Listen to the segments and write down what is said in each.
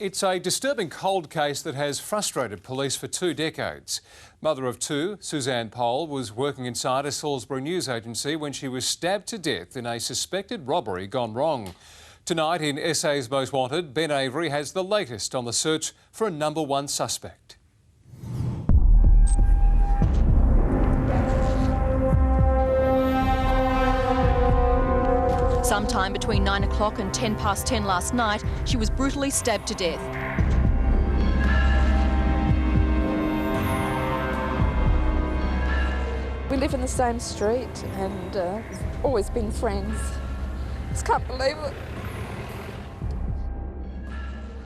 It's a disturbing cold case that has frustrated police for 2 decades. Mother of 2, Suzanne Poll, was working inside a Salisbury news agency when she was stabbed to death in a suspected robbery gone wrong. Tonight in SA's Most Wanted, Ben Avery has the latest on the search for a #1 suspect. Sometime between 9 o'clock and 10 past 10 last night, she was brutally stabbed to death. We live in the same street and we've always been friends. Just can't believe it.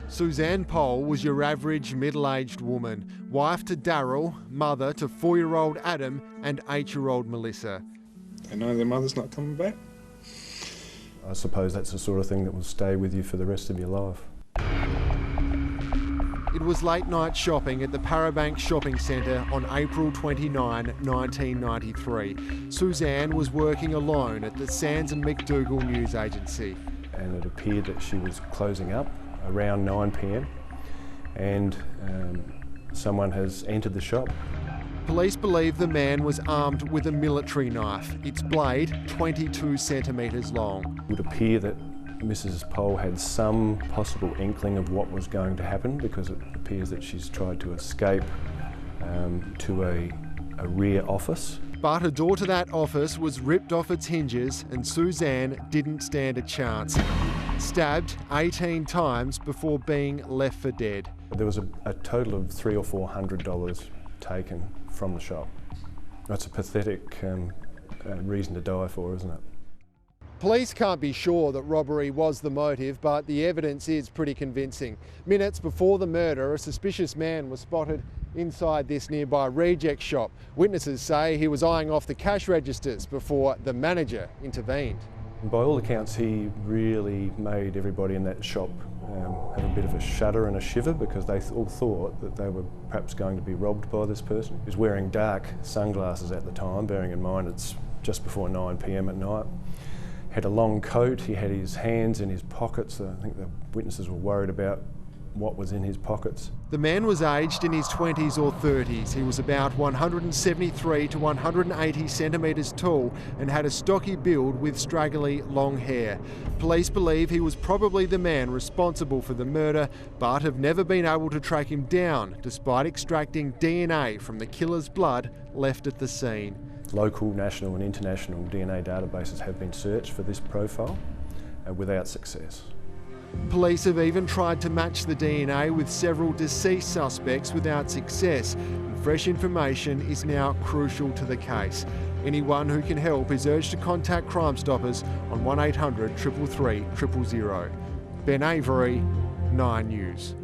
Suzanne Poll was your average middle-aged woman, wife to Daryl, mother to 4-year-old Adam and 8-year-old Melissa. They know their mother's not coming back. I suppose that's the sort of thing that will stay with you for the rest of your life. It was late night shopping at the Parabank Shopping Centre on April 29, 1993. Suzanne was working alone at the Sands and McDougall news agency. And it appeared that she was closing up around 9 p.m. and someone has entered the shop. Police believe the man was armed with a military knife, its blade 22 centimetres long. It would appear that Mrs. Poll had some possible inkling of what was going to happen, because it appears that she's tried to escape to a rear office. But a door to that office was ripped off its hinges and Suzanne didn't stand a chance. Stabbed 18 times before being left for dead. There was a total of $300 or $400 taken from the shop. That's a pathetic reason to die for, isn't it? Police can't be sure that robbery was the motive, but the evidence is pretty convincing. Minutes before the murder, a suspicious man was spotted inside this nearby reject shop. Witnesses say he was eyeing off the cash registers before the manager intervened. By all accounts, he really made everybody in that shop have a bit of a shudder and a shiver, because they all thought that they were perhaps going to be robbed by this person. He was wearing dark sunglasses at the time, bearing in mind it's just before 9 p.m. at night. Had a long coat, he had his hands in his pockets. I think the witnesses were worried about what was in his pockets. The man was aged in his 20s or 30s. He was about 173 to 180 centimetres tall and had a stocky build with straggly long hair. Police believe he was probably the man responsible for the murder, but have never been able to track him down, despite extracting DNA from the killer's blood left at the scene. Local, national and international DNA databases have been searched for this profile without success. Police have even tried to match the DNA with several deceased suspects without success, and fresh information is now crucial to the case. Anyone who can help is urged to contact Crime Stoppers on 1800 333 000. Ben Avery, 9 News.